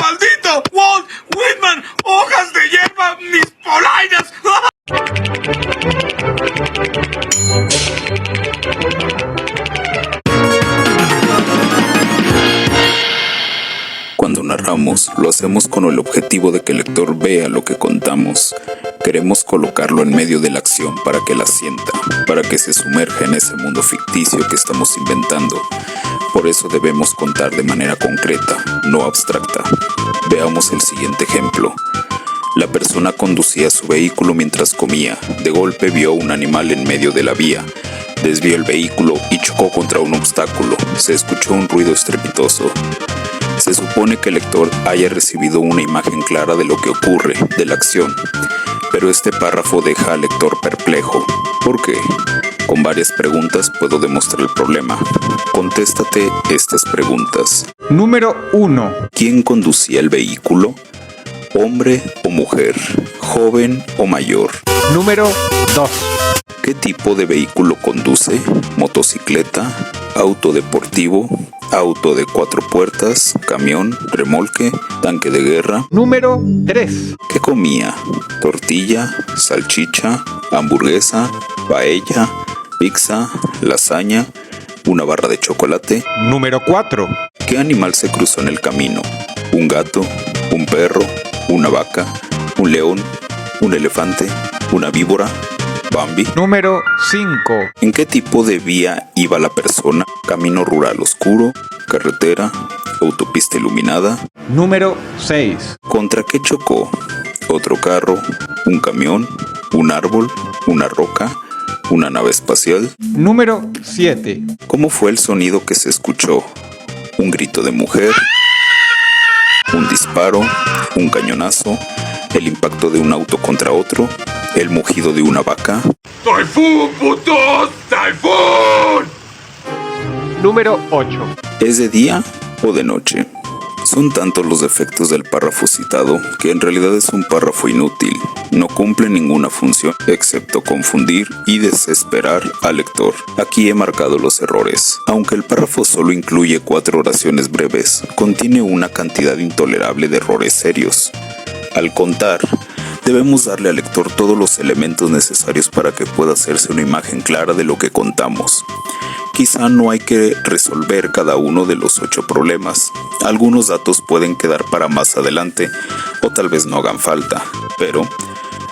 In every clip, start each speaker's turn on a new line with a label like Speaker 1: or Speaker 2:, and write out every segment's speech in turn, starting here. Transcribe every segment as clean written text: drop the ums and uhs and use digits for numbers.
Speaker 1: ¡Maldito Walt Whitman! ¡Hojas de hierba! ¡Mis polainas!
Speaker 2: Cuando narramos, lo hacemos con el objetivo de que el lector vea lo que contamos. Queremos colocarlo en medio de la acción para que la sienta, para que se sumerja en ese mundo ficticio que estamos inventando. Por eso debemos contar de manera concreta, no abstracta. Veamos el siguiente ejemplo. La persona conducía su vehículo mientras comía. De golpe vio un animal en medio de la vía. Desvió el vehículo y chocó contra un obstáculo. Se escuchó un ruido estrepitoso. Se supone que el lector haya recibido una imagen clara de lo que ocurre, de la acción. Pero este párrafo deja al lector perplejo. ¿Por qué? Con varias preguntas puedo demostrar el problema. Contéstate estas preguntas.
Speaker 3: Número 1.
Speaker 2: ¿Quién conducía el vehículo? ¿Hombre o mujer? ¿Joven o mayor?
Speaker 3: Número 2.
Speaker 2: ¿Qué tipo de vehículo conduce? ¿Motocicleta? ¿Auto deportivo? ¿Auto de 4 puertas? ¿Camión? ¿Remolque? ¿Tanque de guerra?
Speaker 3: Número 3.
Speaker 2: ¿Qué comía? ¿Tortilla? ¿Salchicha? ¿Hamburguesa? ¿Paella? ¿Pizza? ¿Lasaña? ¿Una barra de chocolate?
Speaker 3: Número 4.
Speaker 2: ¿Qué animal se cruzó en el camino? ¿Un gato? ¿Un perro? ¿Una vaca? ¿Un león? ¿Un elefante? ¿Una víbora? ¿Bambi?
Speaker 3: Número 5.
Speaker 2: ¿En qué tipo de vía iba la persona? ¿Camino rural oscuro? ¿Carretera? ¿Autopista iluminada?
Speaker 3: Número 6.
Speaker 2: ¿Contra qué chocó? ¿Otro carro? ¿Un camión? ¿Un árbol? ¿Una roca? ¿Una nave espacial?
Speaker 3: Número 7.
Speaker 2: ¿Cómo fue el sonido que se escuchó? ¿Un grito de mujer? ¿Un disparo? ¿Un cañonazo? ¿El impacto de un auto contra otro? ¿El mugido de una vaca?
Speaker 1: ¡Taifún, putos! ¡Taifún!
Speaker 3: Número 8.
Speaker 2: ¿Es de día o de noche? Son tantos los defectos del párrafo citado que en realidad es un párrafo inútil. No cumple ninguna función excepto confundir y desesperar al lector. Aquí he marcado los errores. Aunque el párrafo solo incluye 4 oraciones breves, contiene una cantidad intolerable de errores serios. Al contar, debemos darle al lector todos los elementos necesarios para que pueda hacerse una imagen clara de lo que contamos. Quizá no hay que resolver cada uno de los 8 problemas. Algunos datos pueden quedar para más adelante o tal vez no hagan falta, pero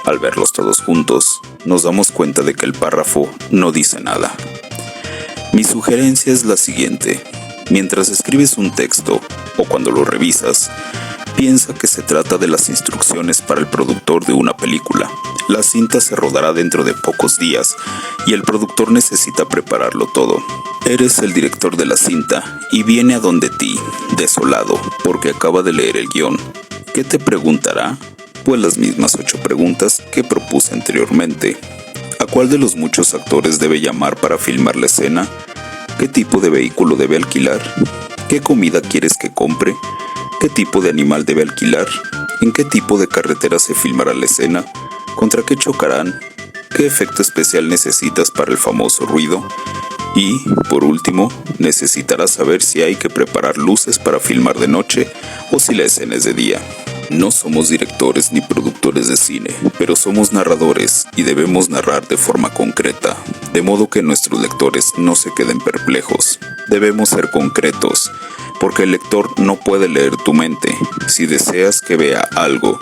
Speaker 2: al verlos todos juntos, nos damos cuenta de que el párrafo no dice nada. Mi sugerencia es la siguiente. Mientras escribes un texto o cuando lo revisas, piensa que se trata de las instrucciones para el productor de una película. La cinta se rodará dentro de pocos días y el productor necesita prepararlo todo. Eres el director de la cinta y viene a donde ti, desolado, porque acaba de leer el guión. ¿Qué te preguntará? Pues las mismas 8 preguntas que propuse anteriormente. ¿A cuál de los muchos actores debe llamar para filmar la escena? ¿Qué tipo de vehículo debe alquilar? ¿Qué comida quieres que compre? ¿Qué tipo de animal debe alquilar? ¿En qué tipo de carretera se filmará la escena? ¿Contra qué chocarán? ¿Qué efecto especial necesitas para el famoso ruido? Y, por último, necesitarás saber si hay que preparar luces para filmar de noche o si la escena es de día. No somos directores ni productores de cine, pero somos narradores y debemos narrar de forma concreta, de modo que nuestros lectores no se queden perplejos. Debemos ser concretos, porque el lector no puede leer tu mente. Si deseas que vea algo,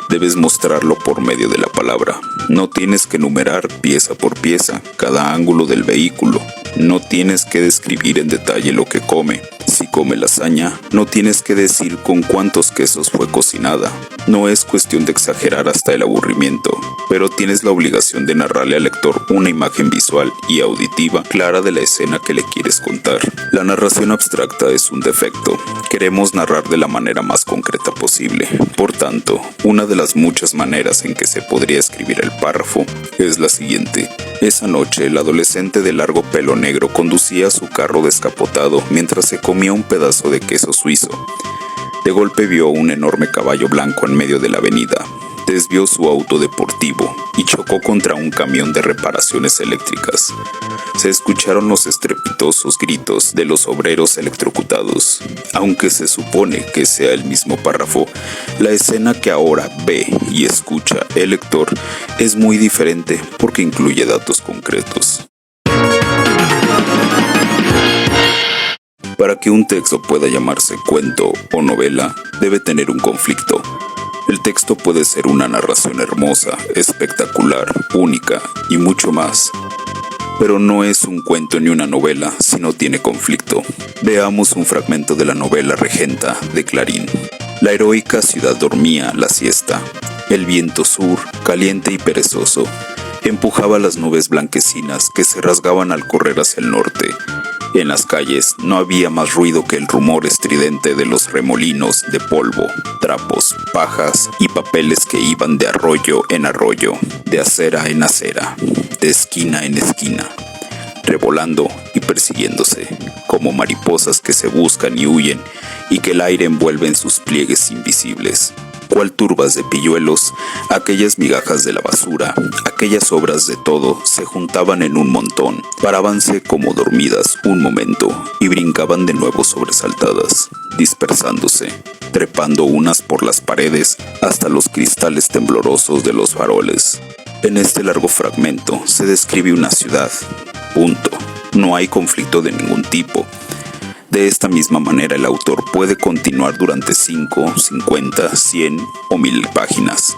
Speaker 2: debes mostrarlo por medio de la palabra. No tienes que enumerar pieza por pieza cada ángulo del vehículo. No tienes que describir en detalle lo que come. Si come lasaña, no tienes que decir con cuántos quesos fue cocinada. No es cuestión de exagerar hasta el aburrimiento, pero tienes la obligación de narrarle al lector una imagen visual y auditiva clara de la escena que le quieres contar. La narración abstracta es un defecto. Queremos narrar de la manera más concreta posible. Por tanto, una de las muchas maneras en que se podría escribir el párrafo es la siguiente. Esa noche, el adolescente de largo pelo negro conducía su carro descapotado mientras se comía un pedazo de queso suizo. De golpe vio un enorme caballo blanco en medio de la avenida. desvió su auto deportivo y chocó contra un camión de reparaciones eléctricas. Se escucharon los estrepitosos gritos de los obreros electrocutados. Aunque se supone que sea el mismo párrafo, la escena que ahora ve y escucha el lector es muy diferente porque incluye datos concretos. Para que un texto pueda llamarse cuento o novela, debe tener un conflicto. El texto puede ser una narración hermosa, espectacular, única y mucho más. Pero no es un cuento ni una novela si no tiene conflicto. Veamos un fragmento de la novela Regenta de Clarín. La heroica ciudad dormía la siesta. El viento sur, caliente y perezoso, empujaba las nubes blanquecinas que se rasgaban al correr hacia el norte. En las calles no había más ruido que el rumor estridente de los remolinos de polvo, trapos, pajas y papeles que iban de arroyo en arroyo, de acera en acera, de esquina en esquina, revolando y persiguiéndose, como mariposas que se buscan y huyen y que el aire envuelve en sus pliegues invisibles. Cual turbas de pilluelos, aquellas migajas de la basura, aquellas obras de todo se juntaban en un montón, parábanse como dormidas un momento y brincaban de nuevo sobresaltadas, dispersándose, trepando unas por las paredes hasta los cristales temblorosos de los faroles. En este largo fragmento se describe una ciudad, punto. No hay conflicto de ningún tipo. De esta misma manera el autor puede continuar durante 5, 50, 100 o 1000 páginas.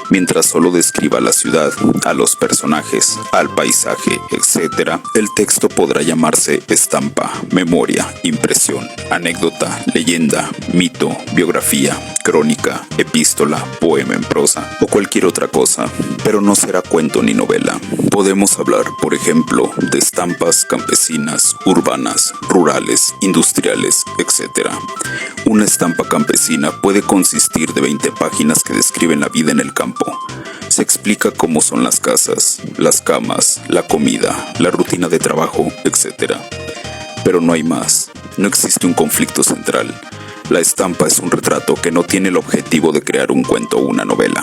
Speaker 2: Mientras solo describa la ciudad, a los personajes, al paisaje, etc., el texto podrá llamarse estampa, memoria, impresión, anécdota, leyenda, mito, biografía, crónica, epístola, poema en prosa o cualquier otra cosa, pero no será cuento ni novela. Podemos hablar, por ejemplo, de estampas campesinas, urbanas, rurales, industriales, etc. Una estampa campesina puede consistir de 20 páginas que describen la vida en el campo. Se explica cómo son las casas, las camas, la comida, la rutina de trabajo, etc. Pero no hay más. No existe un conflicto central. La estampa es un retrato que no tiene el objetivo de crear un cuento o una novela.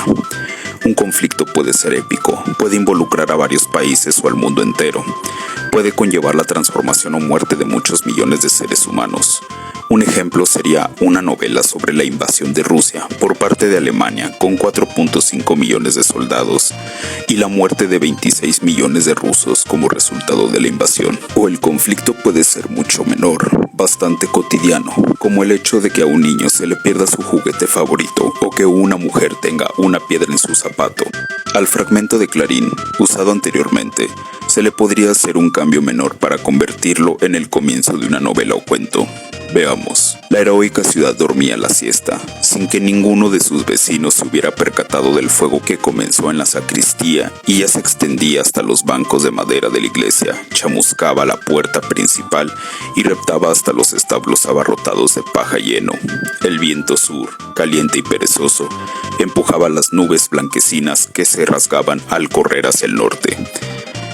Speaker 2: Un conflicto puede ser épico, puede involucrar a varios países o al mundo entero. Puede conllevar la transformación o muerte de muchos millones de seres humanos. Un ejemplo sería una novela sobre la invasión de Rusia por parte de Alemania con 4.5 millones de soldados y la muerte de 26 millones de rusos como resultado de la invasión. O el conflicto puede ser mucho menor, bastante cotidiano, como el hecho de que a un niño se le pierda su juguete favorito o que una mujer tenga una piedra en su zapato. Al fragmento de Clarín, usado anteriormente, se le podría hacer un cambio menor para convertirlo en el comienzo de una novela o cuento. Veamos. La heroica ciudad dormía la siesta, sin que ninguno de sus vecinos se hubiera percatado del fuego que comenzó en la sacristía y ya se extendía hasta los bancos de madera de la iglesia, chamuscaba la puerta principal y reptaba hasta los establos abarrotados de paja y heno. El viento sur, caliente y perezoso, empujaba las nubes blanquecinas que se rasgaban al correr hacia el norte.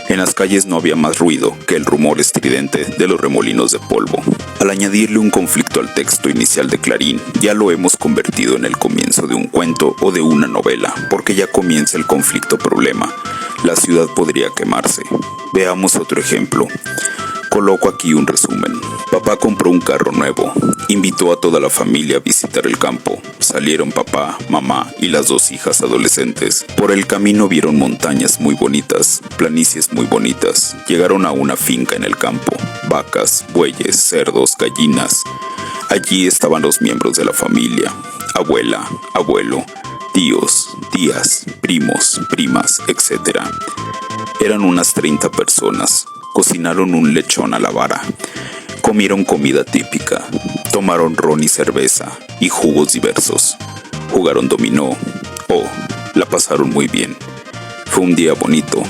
Speaker 2: En las calles no había más ruido que el rumor estridente de los remolinos de polvo. Al añadirle un conflicto al texto inicial de Clarín, ya lo hemos convertido en el comienzo de un cuento o de una novela, porque ya comienza el conflicto-problema. La ciudad podría quemarse. Veamos otro ejemplo. Coloco aquí un resumen. Papá compró un carro nuevo. Invitó a toda la familia a visitar el campo. Salieron papá, mamá y las 2 hijas adolescentes. Por el camino vieron montañas muy bonitas, planicies muy bonitas. Llegaron a una finca en el campo. Vacas, bueyes, cerdos, gallinas. Allí estaban los miembros de la familia. Abuela, abuelo, tíos, tías, primos, primas, etc. Eran unas 30 personas. Cocinaron un lechón a la vara. Comieron comida típica. Tomaron ron y cerveza y jugos diversos. Jugaron dominó. Oh, la pasaron muy bien. Fue un día bonito.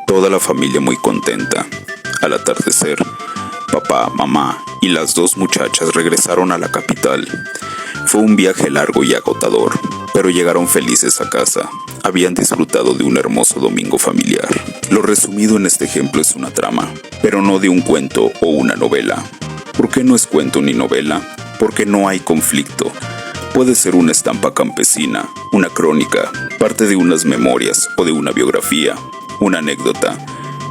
Speaker 2: Toda la familia muy contenta. Al atardecer, papá, mamá y las 2 muchachas regresaron a la capital. Fue un viaje largo y agotador, pero llegaron felices a casa. Habían disfrutado de un hermoso domingo familiar. Lo resumido en este ejemplo es una trama, pero no de un cuento o una novela. ¿Por qué no es cuento ni novela? Porque no hay conflicto. Puede ser una estampa campesina, una crónica, parte de unas memorias o de una biografía, una anécdota,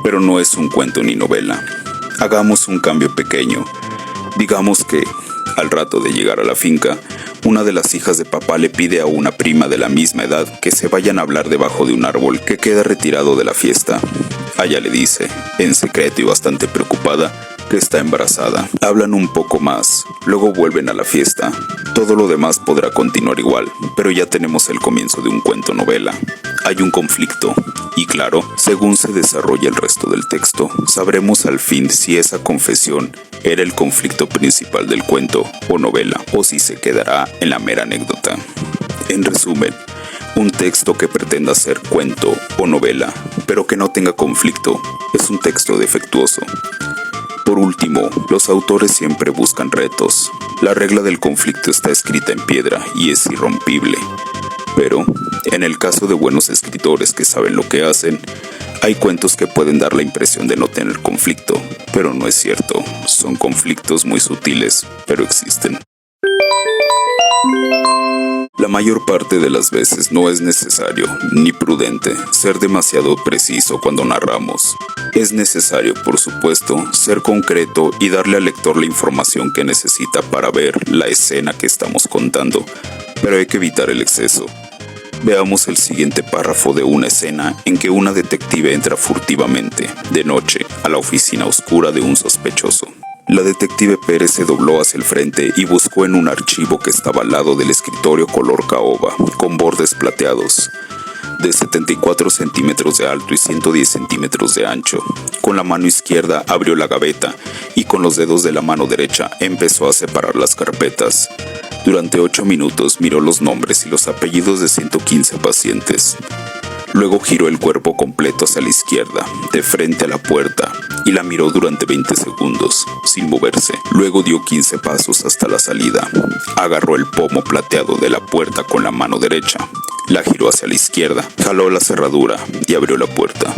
Speaker 2: pero no es un cuento ni novela. Hagamos un cambio pequeño. Digamos que, al rato de llegar a la finca, una de las hijas de papá le pide a una prima de la misma edad que se vayan a hablar debajo de un árbol que queda retirado de la fiesta. Ella le dice, en secreto y bastante preocupada, que está embarazada. Hablan un poco más, luego vuelven a la fiesta. Todo lo demás podrá continuar igual, pero ya tenemos el comienzo de un cuento novela. Hay un conflicto, y claro, según se desarrolla el resto del texto, sabremos al fin si esa confesión era el conflicto principal del cuento o novela, o si se quedará en la mera anécdota. En resumen, un texto que pretenda ser cuento o novela, pero que no tenga conflicto, es un texto defectuoso. Por último, los autores siempre buscan retos. La regla del conflicto está escrita en piedra y es irrompible. Pero, en el caso de buenos escritores que saben lo que hacen, hay cuentos que pueden dar la impresión de no tener conflicto, pero no es cierto. Son conflictos muy sutiles, pero existen. La mayor parte de las veces no es necesario, ni prudente, ser demasiado preciso cuando narramos. Es necesario, por supuesto, ser concreto y darle al lector la información que necesita para ver la escena que estamos contando, pero hay que evitar el exceso. Veamos el siguiente párrafo de una escena en que una detective entra furtivamente, de noche, a la oficina oscura de un sospechoso. La detective Pérez se dobló hacia el frente y buscó en un archivo que estaba al lado del escritorio color caoba, con bordes plateados, de 74 centímetros de alto y 110 centímetros de ancho. Con la mano izquierda abrió la gaveta y con los dedos de la mano derecha empezó a separar las carpetas. Durante 8 minutos miró los nombres y los apellidos de 115 pacientes. Luego giró el cuerpo completo hacia la izquierda, de frente a la puerta, y la miró durante 20 segundos, sin moverse. Luego dio 15 pasos hasta la salida. Agarró el pomo plateado de la puerta con la mano derecha. La giró hacia la izquierda, jaló la cerradura y abrió la puerta.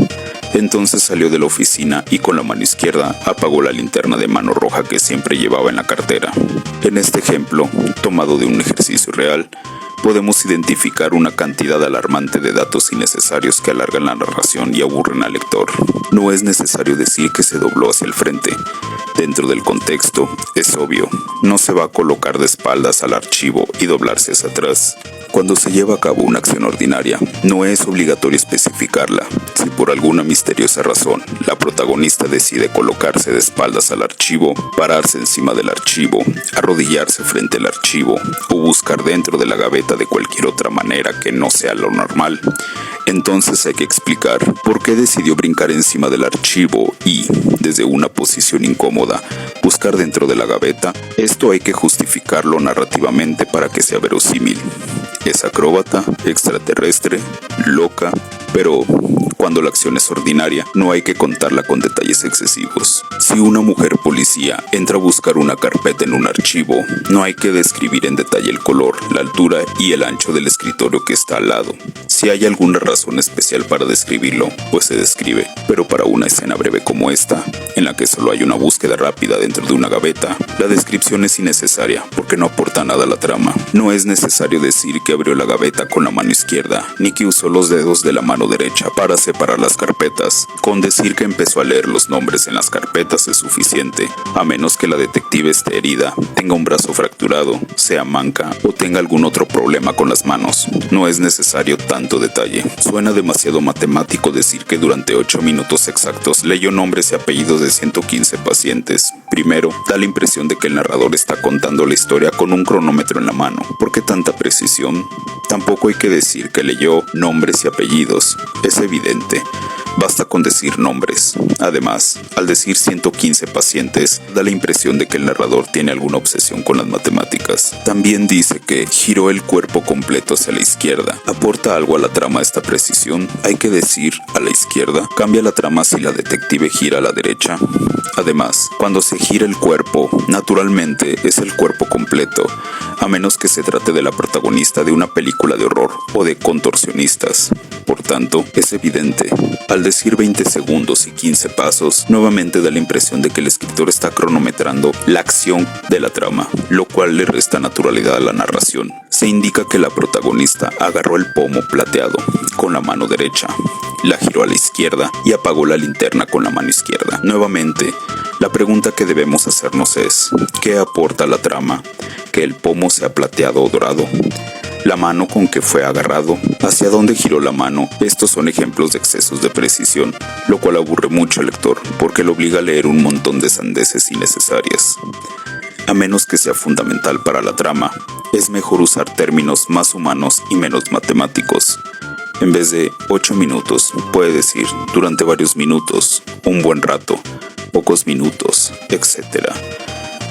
Speaker 2: Entonces salió de la oficina y con la mano izquierda apagó la linterna de mano roja que siempre llevaba en la cartera. En este ejemplo, tomado de un ejercicio real, podemos identificar una cantidad alarmante de datos innecesarios que alargan la narración y aburren al lector. No es necesario decir que se dobló hacia el frente. Dentro del contexto, es obvio, no se va a colocar de espaldas al archivo y doblarse hacia atrás. Cuando se lleva a cabo una acción ordinaria, no es obligatorio especificarla. Si por alguna misteriosa razón la protagonista decide colocarse de espaldas al archivo, pararse encima del archivo, arrodillarse frente al archivo o buscar dentro de la gaveta de cualquier otra manera que no sea lo normal, entonces hay que explicar por qué decidió brincar encima del archivo y, desde una posición incómoda, buscar dentro de la gaveta. Esto hay que justificarlo narrativamente para que sea verosímil. Es acróbata, extraterrestre, loca, pero cuando la acción es ordinaria, no hay que contarla con detalles excesivos. Si una mujer policía entra a buscar una carpeta en un archivo, no hay que describir en detalle el color, la altura y el ancho del escritorio que está al lado. Si hay alguna razón especial para describirlo, pues se describe, pero para una escena breve como esta, en la que solo hay una búsqueda rápida dentro de una gaveta, la descripción es innecesaria porque no aporta nada a la trama. No es necesario decir que abrió la gaveta con la mano izquierda, ni que usó los dedos de la mano derecha para separar las carpetas. Con decir que empezó a leer los nombres en las carpetas es suficiente, a menos que la detective esté herida, tenga un brazo fracturado, sea manca o tenga algún otro problema con las manos. No es necesario tanto detalle. Suena demasiado matemático decir que durante 8 minutos exactos leyó nombres y apellidos de 115 pacientes. Primero, da la impresión de que el narrador está contando la historia con un cronómetro en la mano. ¿Por qué tanta precisión? Tampoco hay que decir que leyó nombres y apellidos. Es evidente. Basta con decir nombres. Además, al decir 115 pacientes, da la impresión de que el narrador tiene alguna obsesión con las matemáticas. También dice que giró el cuerpo completo hacia la izquierda. ¿Aporta algo a la trama esta precisión? Hay que decir a la izquierda. ¿Cambia la trama si la detective gira a la derecha? Además, cuando se gira el cuerpo, naturalmente es el cuerpo completo, a menos que se trate de la protagonista de una película de horror o de contorsionistas. Por tanto, es evidente. Al decir 20 segundos y 15 pasos, nuevamente da la impresión de que el escritor está cronometrando la acción de la trama, lo cual le resta naturalidad a la narración. se indica que la protagonista agarró el pomo plateado con la mano derecha, la giró a la izquierda y apagó la linterna con la mano izquierda. Nuevamente, la pregunta que debemos hacernos es, ¿qué aporta la trama? ¿Que el pomo sea plateado o dorado? La mano con que fue agarrado, hacia dónde giró la mano. Estos son ejemplos de excesos de precisión, lo cual aburre mucho al lector porque lo obliga a leer un montón de sandeces innecesarias. A menos que sea fundamental para la trama, es mejor usar términos más humanos y menos matemáticos. En vez de 8 minutos, puede decir durante varios minutos, un buen rato, pocos minutos, etc.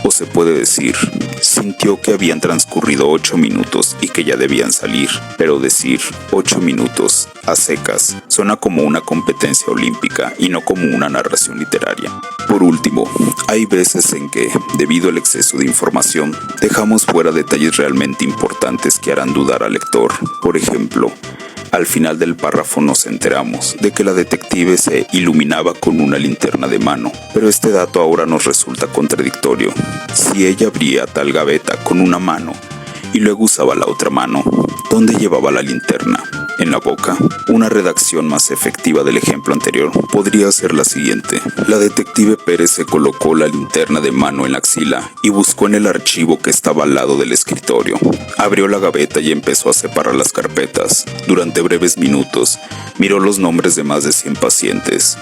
Speaker 2: O se puede decir, sintió que habían transcurrido 8 minutos y que ya debían salir, pero decir 8 minutos a secas suena como una competencia olímpica y no como una narración literaria. Por último, hay veces en que, debido al exceso de información, dejamos fuera detalles realmente importantes que harán dudar al lector. Por ejemplo, al final del párrafo nos enteramos de que la detective se iluminaba con una linterna de mano, pero este dato ahora nos resulta contradictorio. Si ella abría tal gaveta con una mano y luego usaba la otra mano, ¿dónde llevaba la linterna? ¿En la boca? Una redacción más efectiva del ejemplo anterior podría ser la siguiente. La detective Pérez se colocó la linterna de mano en la axila y buscó en el archivo que estaba al lado del escritorio. Abrió la gaveta y empezó a separar las carpetas. Durante breves minutos, miró los nombres de más de 100 pacientes.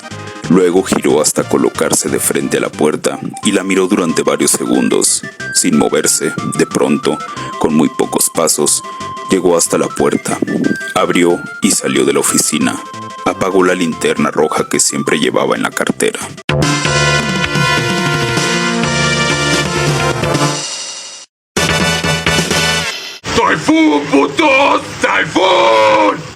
Speaker 2: Luego giró hasta colocarse de frente a la puerta y la miró durante varios segundos. Sin moverse, de pronto, con muy pocos pasos, llegó hasta la puerta, abrió y salió de la oficina. Apagó la linterna roja que siempre llevaba en la cartera.
Speaker 1: ¡Taifún, putos! ¡Taifún!